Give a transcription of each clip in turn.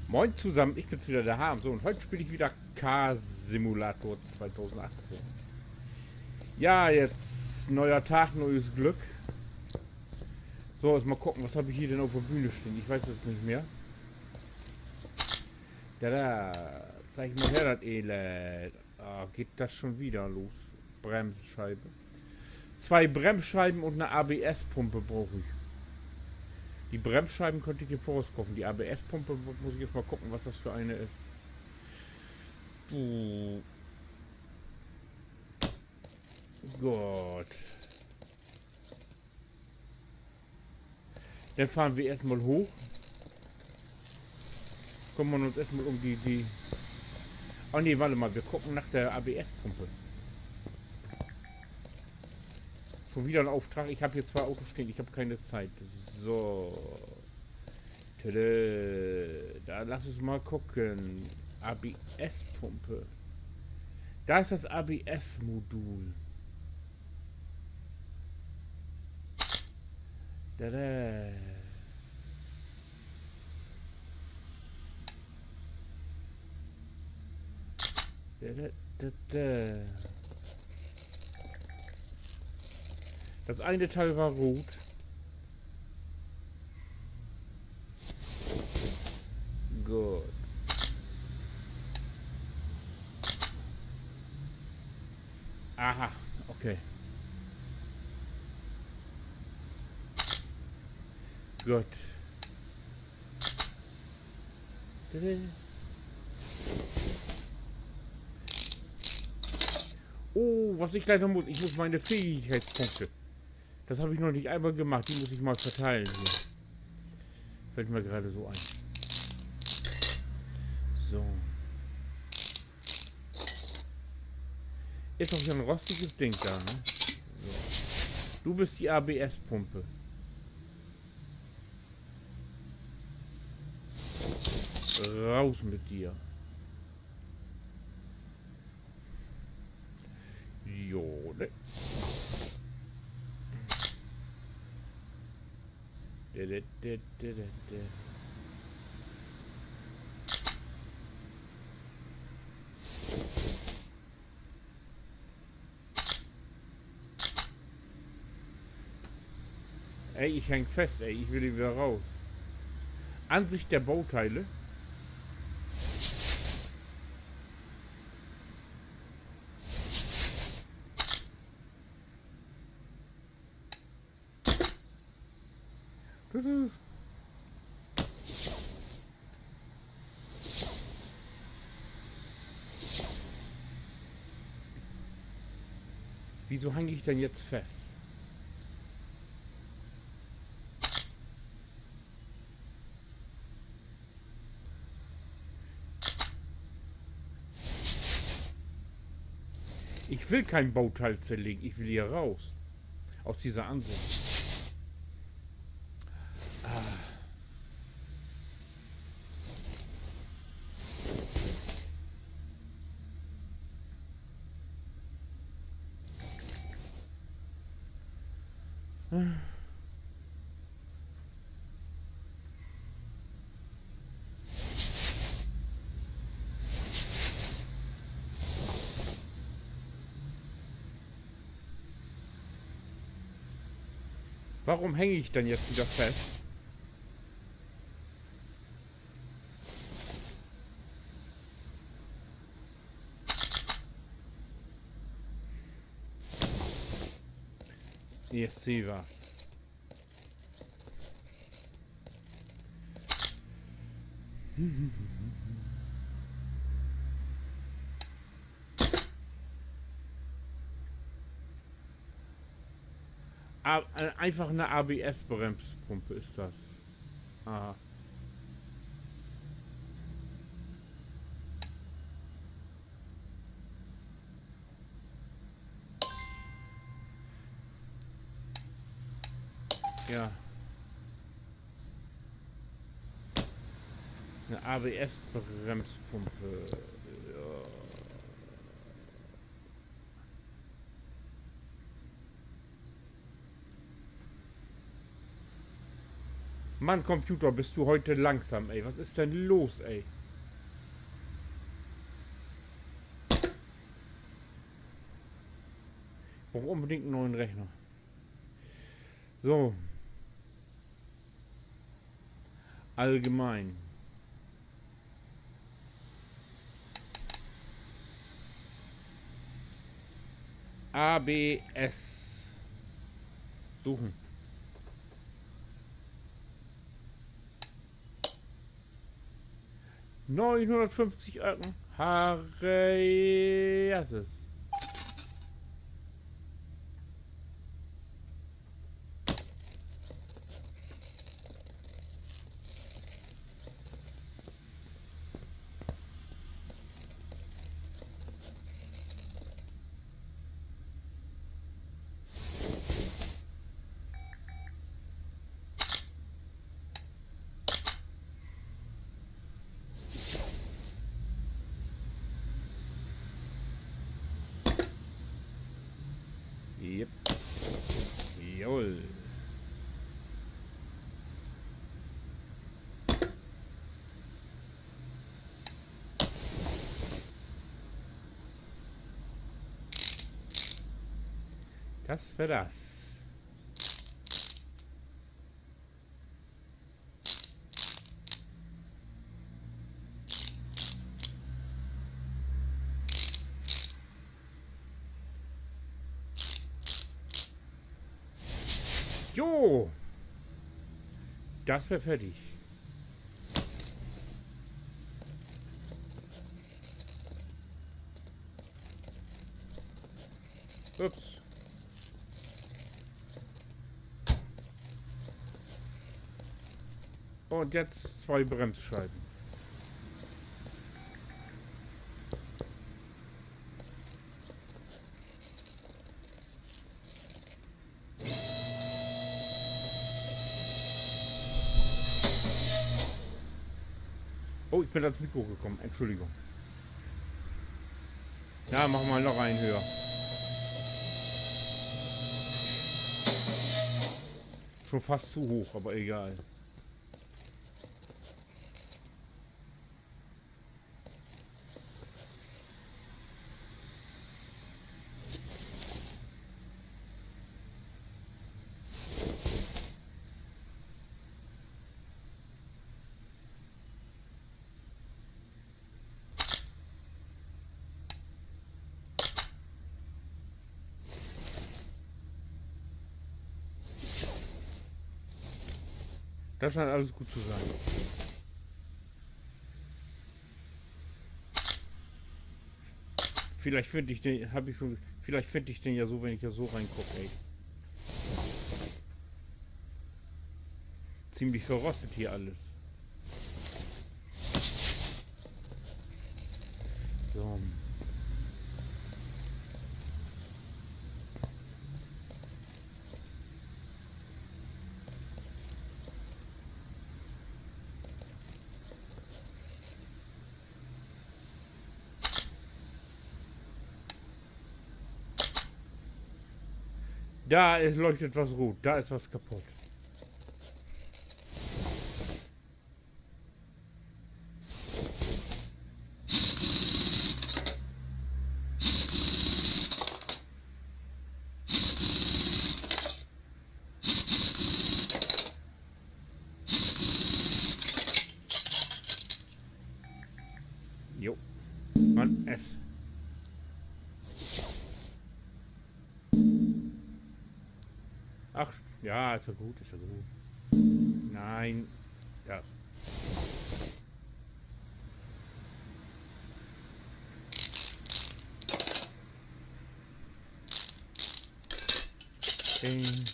Moin zusammen, ich bin's wieder, der Harm. So, und heute spiele ich wieder Car-Simulator 2018. Ja, jetzt neuer Tag, neues Glück. So, jetzt mal gucken, was habe ich hier denn auf der Bühne stehen? Ich weiß es nicht mehr. Da, zeig mal her, das Elend. Ah, geht das schon wieder los? Bremsscheibe. 2 Bremsscheiben und eine ABS-Pumpe brauche ich. Die Bremsscheiben könnte ich im Voraus kaufen. Die ABS-Pumpe muss ich jetzt mal gucken, was das für eine ist. Puh. Gott. Dann fahren wir erstmal hoch. Kümmern uns erstmal um die. Oh ne, warte mal, wir gucken nach der ABS-Pumpe. Schon wieder ein Auftrag. Ich habe hier 2 Autos stehen. Ich habe keine Zeit. So. Tada. Da lass uns mal gucken. ABS-Pumpe. Da ist das ABS-Modul. Tada. Das eine Teil war rot. Gut. Aha, okay. Gut. Oh, was ich leider muss. Ich muss meine Fähigkeitspunkte. Das habe ich noch nicht einmal gemacht. Die muss ich mal verteilen hier. Fällt mir gerade so ein. So. Ist doch hier ein rostiges Ding da, ne? So. Du bist die ABS-Pumpe. Raus mit dir. Jo, ne? Ey, ich häng fest, ey. Ich will hier wieder raus. Ansicht der Bauteile. Wieso hänge ich denn jetzt fest? Ich will kein Bauteil zerlegen. Ich will hier raus. Aus dieser Ansicht. Warum hänge ich denn jetzt wieder fest? Jetzt sehe was. Einfach eine ABS-Bremspumpe ist das. Aha. Ja. Eine ABS-Bremspumpe. Ja. Mann, Computer, bist du heute langsam, ey. Was ist denn los, ey? Ich brauche unbedingt einen neuen Rechner. So. Allgemein. ABS. Suchen. €950. Harry. Yep. Jawohl. Das wäre das. Jo. Das wäre fertig. Ups. Und jetzt 2 Bremsscheiben. Oh, ich bin ans Mikro gekommen. Entschuldigung. Ja, mach mal noch einen höher. Schon fast zu hoch, aber egal. Das scheint alles gut zu sein. Vielleicht finde ich den, vielleicht finde ich den ja so, wenn ich ja so reingucke, ey. Ziemlich verrostet hier alles. So. Da ist, leuchtet was rot, da ist was kaputt. Jo. Mann, es. Ach, ja, ist ja gut, ist ja gut. Nein, das. Ding.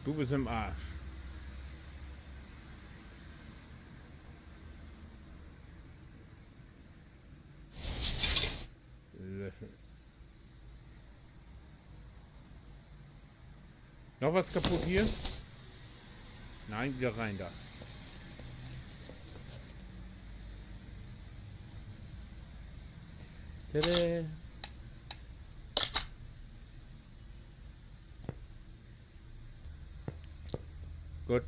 Du bist im Arsch. Löffel. Noch was kaputt hier? Nein, wieder rein da. Tada. Gut.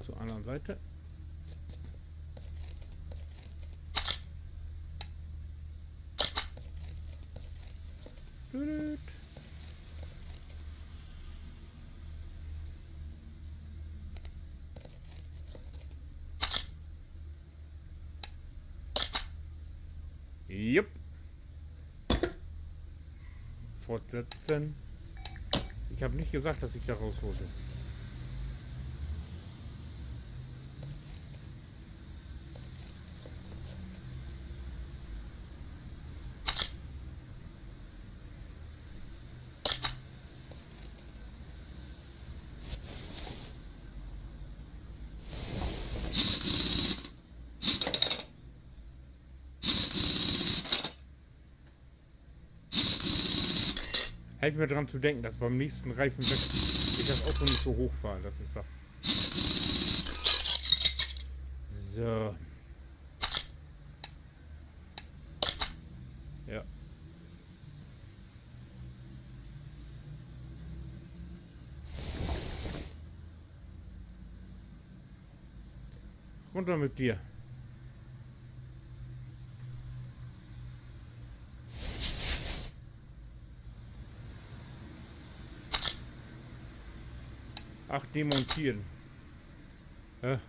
Zur anderen Seite. Jupp. Fortsetzen. Ich habe nicht gesagt, dass ich da raus wollte. Hält mir dran zu denken, dass beim nächsten Reifenwechsel ich das Auto nicht so hoch fahre. Das ist doch. So. Ja. Runter mit dir. Ach, demontieren. Ja.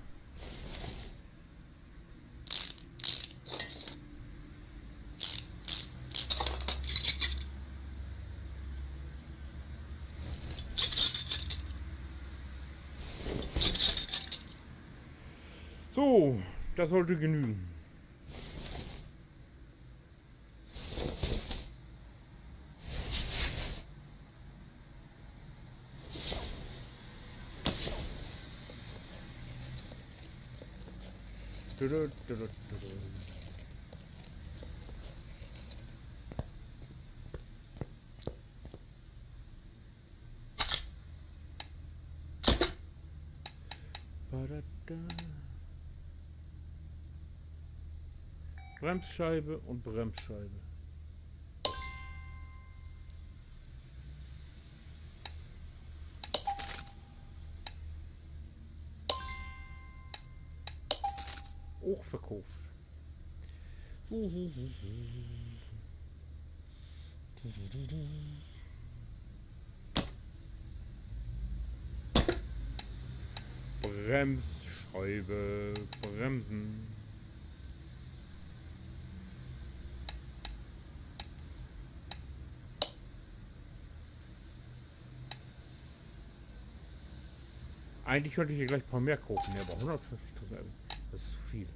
So, das sollte genügen. Bremsscheibe und Bremsscheibe. Auch verkauft. Bremsscheibe, Bremsen. Eigentlich könnte ich hier gleich ein paar mehr kaufen, aber 150.000 Euro, das ist zu viel.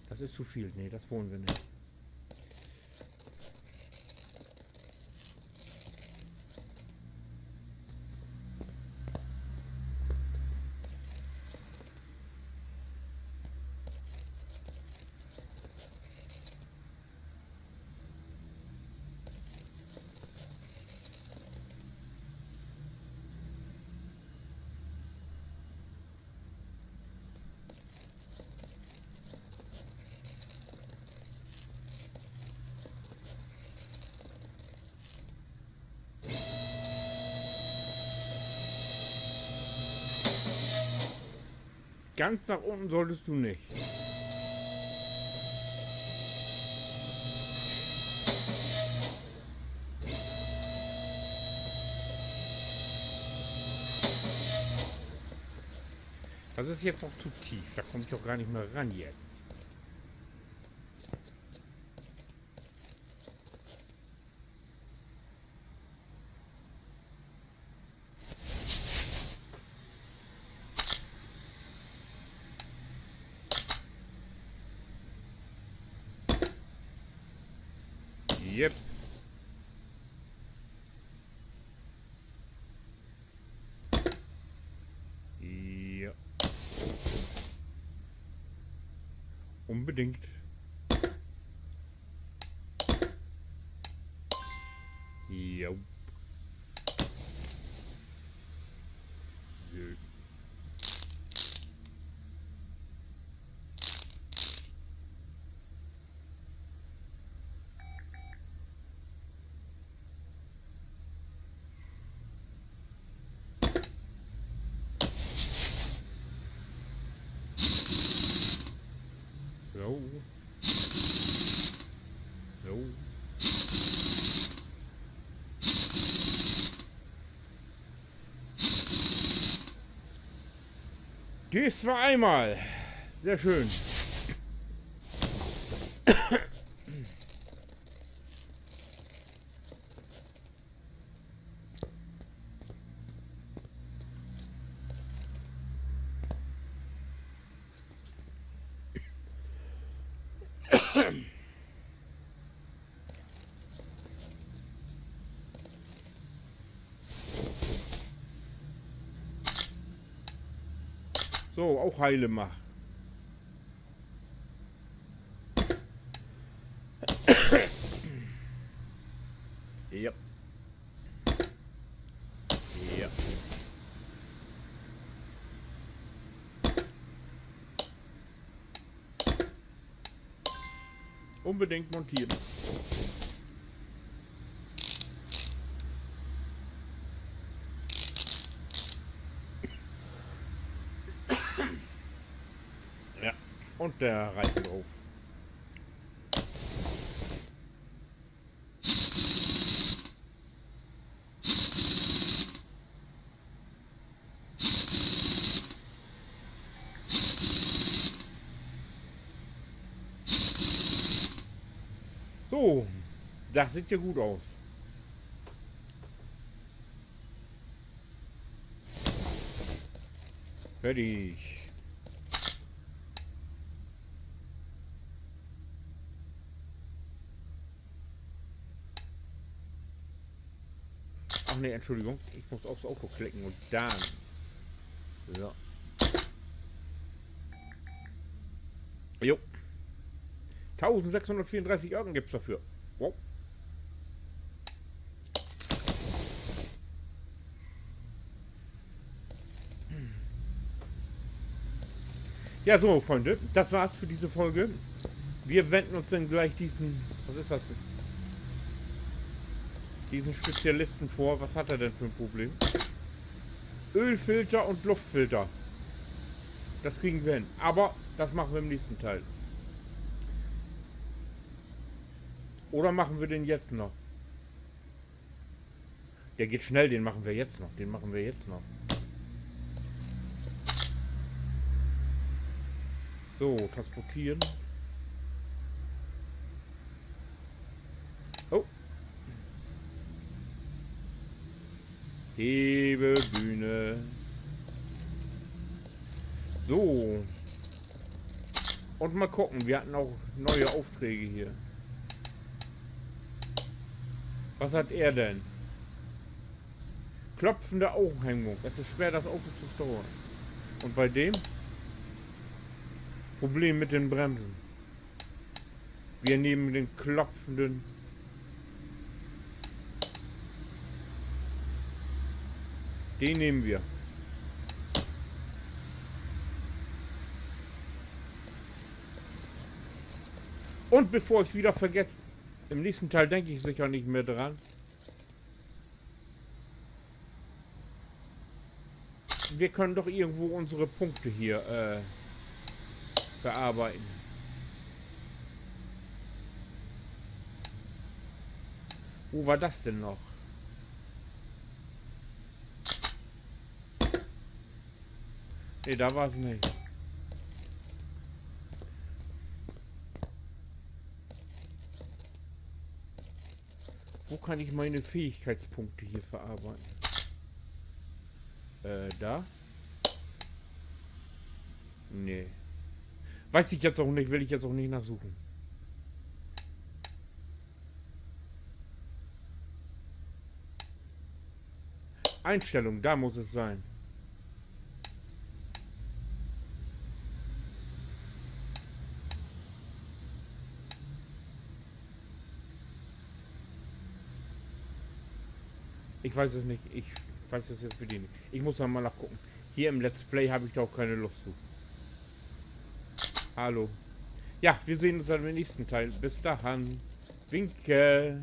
Das ist zu viel, nee, das wollen wir nicht. Ganz nach unten solltest du nicht. Das ist jetzt noch zu tief, da komme ich auch gar nicht mehr ran jetzt. Yep. Ja. Unbedingt. Jo. So. Dies war einmal. Sehr schön. So, auch heile Macht. Ja. Ja. Unbedingt montieren. Ja. Und der Reifen drauf. So, das sieht ja gut aus. Fertig. Ach ne, Entschuldigung. Ich muss aufs Auto klicken und dann. So. Jo. 1634 Euro gibt's dafür. Wow. Ja, so, Freunde, das war's für diese Folge. Wir wenden uns dann gleich diesen, was ist das? Diesen Spezialisten vor. Was hat er denn für ein Problem? Ölfilter und Luftfilter. Das kriegen wir hin. Aber das machen wir im nächsten Teil. Oder machen wir den jetzt noch? Der geht schnell, den machen wir jetzt noch. Den machen wir jetzt noch. So, transportieren. Oh. Hebebühne. So. Und mal gucken, wir hatten auch neue Aufträge hier. Was hat er denn? Klopfende Aufhängung. Es ist schwer, das Auto zu steuern. Und bei dem? Problem mit den Bremsen. Wir nehmen den klopfenden. Den nehmen wir. Und bevor ich es wieder vergesse, im nächsten Teil denke ich sicher nicht mehr dran. Wir können doch irgendwo unsere Punkte hier verarbeiten. Wo war das denn noch? Ne, da war es nicht. Wo kann ich meine Fähigkeitspunkte hier verarbeiten? Da? Nee. Weiß ich jetzt auch nicht, will ich jetzt auch nicht nachsuchen. Einstellung, da muss es sein. Ich weiß es nicht. Ich weiß es jetzt für die nicht. Ich muss dann mal nachgucken. Hier im Let's Play habe ich da auch keine Lust zu. Hallo. Ja, wir sehen uns dann im nächsten Teil. Bis dahin. Winke.